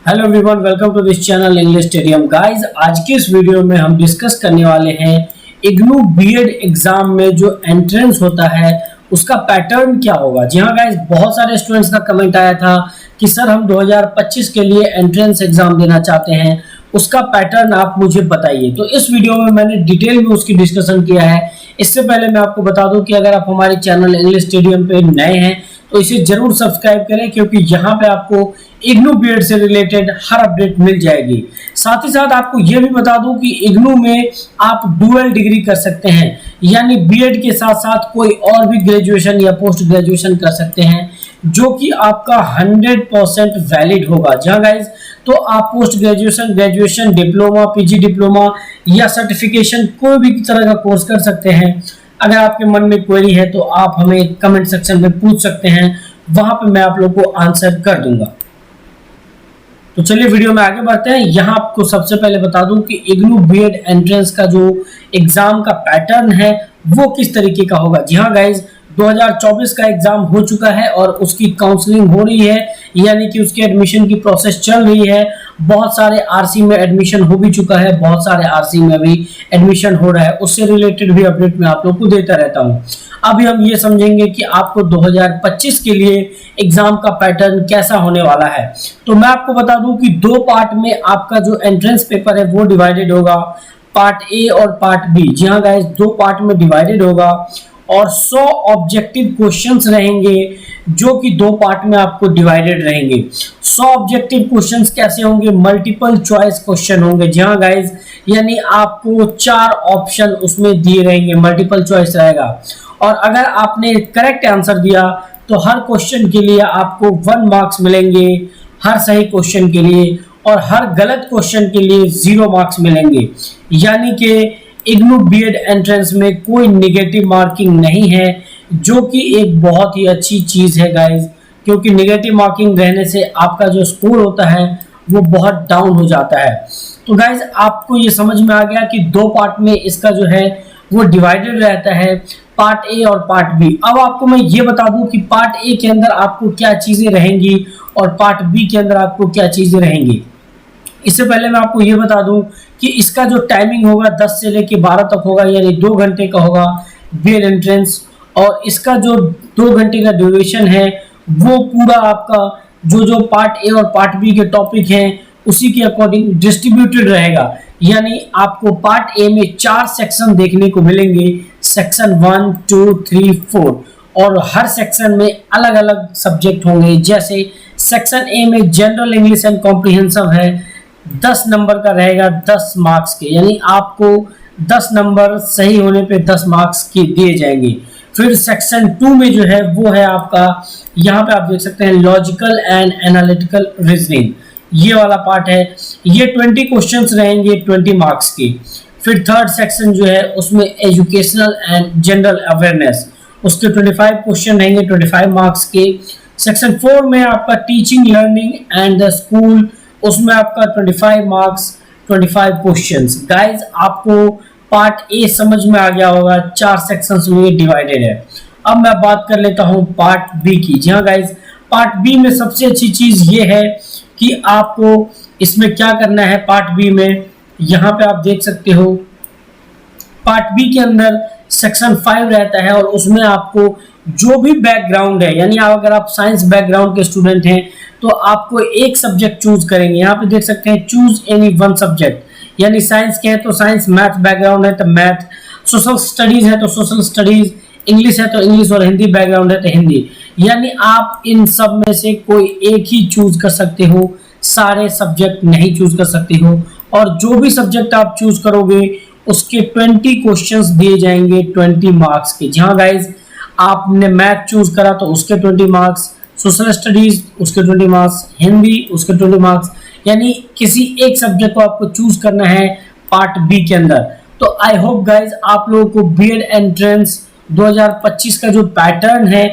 Hello everyone, welcome to this channel English stadium. Guys, आज के इस वीडियो में हम डिस्कस करने वाले हैं इग्नू बीएड एग्जाम में जो एंट्रेंस होता है उसका पैटर्न क्या होगा। जी हाँ गाइस, बहुत सारे स्टूडेंट्स का कमेंट आया था कि सर हम 2025 के लिए एंट्रेंस एग्जाम देना चाहते हैं, उसका पैटर्न आप मुझे बताइए। तो इस वीडियो में मैंने डिटेल में उसकी डिस्कशन किया है। इससे पहले मैं आपको बता दूं कि अगर आप हमारे चैनल इंग्लिश स्टेडियम पे नए हैं तो इसे जरूर सब्सक्राइब करें, क्योंकि यहाँ पे आपको इग्नू बीएड से रिलेटेड हर अपडेट मिल जाएगी। साथ ही साथ आपको यह भी बता दूं कि इग्नू में आप डुअल डिग्री कर सकते हैं, यानी बीएड के साथ साथ कोई और भी ग्रेजुएशन या पोस्ट ग्रेजुएशन कर सकते हैं, जो कि आपका 100% वैलिड होगा। जहाँ गाइज, तो आप post graduation, graduation, diploma, PG diploma या सर्टिफिकेशन कोई भी तरह का कोर्स कर सकते हैं। अगर आपके मन में क्वेरी है तो आप हमें कमेंट सेक्शन में पूछ सकते हैं, वहां पे मैं आप लोगों को आंसर कर दूंगा। तो चलिए वीडियो में आगे बढ़ते हैं। यहाँ आपको सबसे पहले बता दूं कि इग्नू बीएड एंट्रेंस का जो एग्जाम का पैटर्न है वो किस तरीके का होगा। जी हाँ गाइज, 2024 का एग्जाम हो चुका है और उसकी काउंसलिंग हो रही है, यानी कि उसके एडमिशन की प्रोसेस चल रही है। बहुत सारे आरसी में एडमिशन हो भी चुका है, बहुत सारे आरसी में भी एडमिशन हो रहा है। उससे रिलेटेड भी अपडेट मैं आप लोग को देता रहता हूँ। अभी हम ये समझेंगे कि आपको 2025 के लिए एग्जाम का पैटर्न कैसा होने वाला है। तो मैं आपको बता दूं कि दो पार्ट में आपका जो एंट्रेंस पेपर है वो डिवाइडेड होगा, पार्ट ए और पार्ट बी। जी हाँ गाइस, दो पार्ट में डिवाइडेड होगा और 100 ऑब्जेक्टिव क्वेश्चंस रहेंगे, जो कि दो पार्ट में आपको डिवाइडेड रहेंगे। 100 ऑब्जेक्टिव क्वेश्चंस कैसे होंगे? मल्टीपल चॉइस क्वेश्चन होंगे। जी हाँ गाइज, यानी आपको 4 ऑप्शन उसमें दिए रहेंगे, मल्टीपल चॉइस रहेगा। और अगर आपने करेक्ट आंसर दिया तो हर क्वेश्चन के लिए आपको 1 मार्क्स मिलेंगे, हर सही क्वेश्चन के लिए, और हर गलत क्वेश्चन के लिए 0 मार्क्स मिलेंगे। यानी कि इग्नू बीएड एंट्रेंस में कोई नेगेटिव मार्किंग नहीं है, जो कि एक बहुत ही अच्छी चीज है गाइज, क्योंकि नेगेटिव मार्किंग रहने से आपका जो स्कोर होता है वो बहुत डाउन हो जाता है। तो गाइज, आपको ये समझ में आ गया कि दो पार्ट में इसका जो है वो डिवाइडेड रहता है, पार्ट ए और पार्ट बी। अब आपको मैं ये बता दूं कि पार्ट ए के अंदर आपको क्या चीजें रहेंगी और पार्ट बी के अंदर आपको क्या चीजें रहेंगी। इससे पहले मैं आपको ये बता दूं कि इसका जो टाइमिंग होगा 10 से लेकर 12 तक होगा, यानी 2 घंटे का होगा बीएड एंट्रेंस। और इसका जो 2 घंटे का ड्यूरेशन है वो पूरा आपका जो पार्ट ए और पार्ट बी के टॉपिक हैं उसी के अकॉर्डिंग डिस्ट्रीब्यूटेड रहेगा। यानी आपको पार्ट ए में 4 सेक्शन देखने को मिलेंगे, सेक्शन 1, 2, 3, 4, और हर सेक्शन में अलग अलग सब्जेक्ट होंगे। जैसे सेक्शन ए में जनरल इंग्लिश एंड कॉम्प्रिहेंसिव है, 10 नंबर का रहेगा, 10 मार्क्स के, यानी आपको 10 नंबर सही होने पे 10 मार्क्स के दिए जाएंगे। फिर सेक्शन 2 में जो है वो है आपका, यहाँ पे आप देख सकते हैं, लॉजिकल एंड एनालिटिकल रीजनिंग, ये वाला पार्ट है। ये 20 क्वेश्चंस रहेंगे 20 मार्क्स के। फिर थर्ड सेक्शन जो है उसमें एजुकेशनल एंड जनरल अवेयरनेस, उसके 25 क्वेश्चन रहेंगे 25 मार्क्स के। सेक्शन 4 में आपका teaching, learning and the school, उसमें आपका 25 मार्क्स, 25 क्वेश्चंस। गाइज, आपको पार्ट ए समझ में आ गया होगा, 4 सेक्शंस में डिवाइडेड है। अब मैं बात कर लेता हूं पार्ट बी की। जी हाँ गाइज, पार्ट बी में सबसे अच्छी चीज ये है कि आपको इसमें क्या करना है। पार्ट बी में यहाँ पे आप देख सकते हो, पार्ट बी के अंदर सेक्शन 5 रहता है और उसमें आपको जो भी बैकग्राउंड है, यानी अगर आप साइंस बैकग्राउंड के स्टूडेंट हैं तो आपको एक सब्जेक्ट चूज करेंगे। यहाँ पे देख सकते हैं, चूज एनी 1 सब्जेक्ट, यानी साइंस के हैं तो साइंस, मैथ बैकग्राउंड है तो मैथ, सोशल स्टडीज है तो सोशल स्टडीज, इंग्लिश है तो इंग्लिश, और हिंदी बैकग्राउंड है तो हिंदी। यानी आप इन सब में से कोई एक ही चूज कर सकते हो, सारे सब्जेक्ट नहीं चूज कर सकते हो। और जो भी सब्जेक्ट आप चूज करोगे उसके 20 क्वेश्चंस दिए जाएंगे 20 मार्क्स के। जहाँ गाइज, आपने मैथ चूज करा तो उसके 20 मार्क्स, सोशल स्टडीज उसके 20 मार्क्स, हिंदी उसके 20 मार्क्स, यानी किसी एक सब्जेक्ट को आपको चूज करना है पार्ट बी के अंदर। तो आई होप गाइज आप लोगों को बीएड एंट्रेंस 2025 का जो पैटर्न है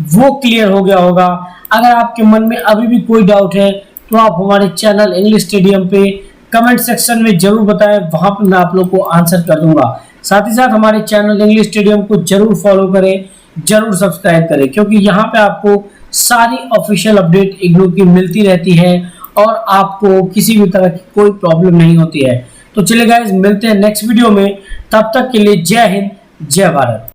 वो क्लियर हो गया होगा। अगर आपके मन में अभी भी कोई डाउट है तो आप हमारे चैनल इंग्लिश स्टेडियम पे कमेंट सेक्शन में जरूर बताएं, वहां पर मैं आप लोग को आंसर कर दूंगा। साथ ही साथ हमारे चैनल इंग्लिश स्टेडियम को जरूर फॉलो करें, जरूर सब्सक्राइब करें, क्योंकि यहाँ पे आपको सारी ऑफिशियल अपडेट इग्नू की मिलती रहती है और आपको किसी भी तरह की कोई प्रॉब्लम नहीं होती है। तो चलिए गाइज मिलते हैं नेक्स्ट वीडियो में, तब तक के लिए जय हिंद जय भारत।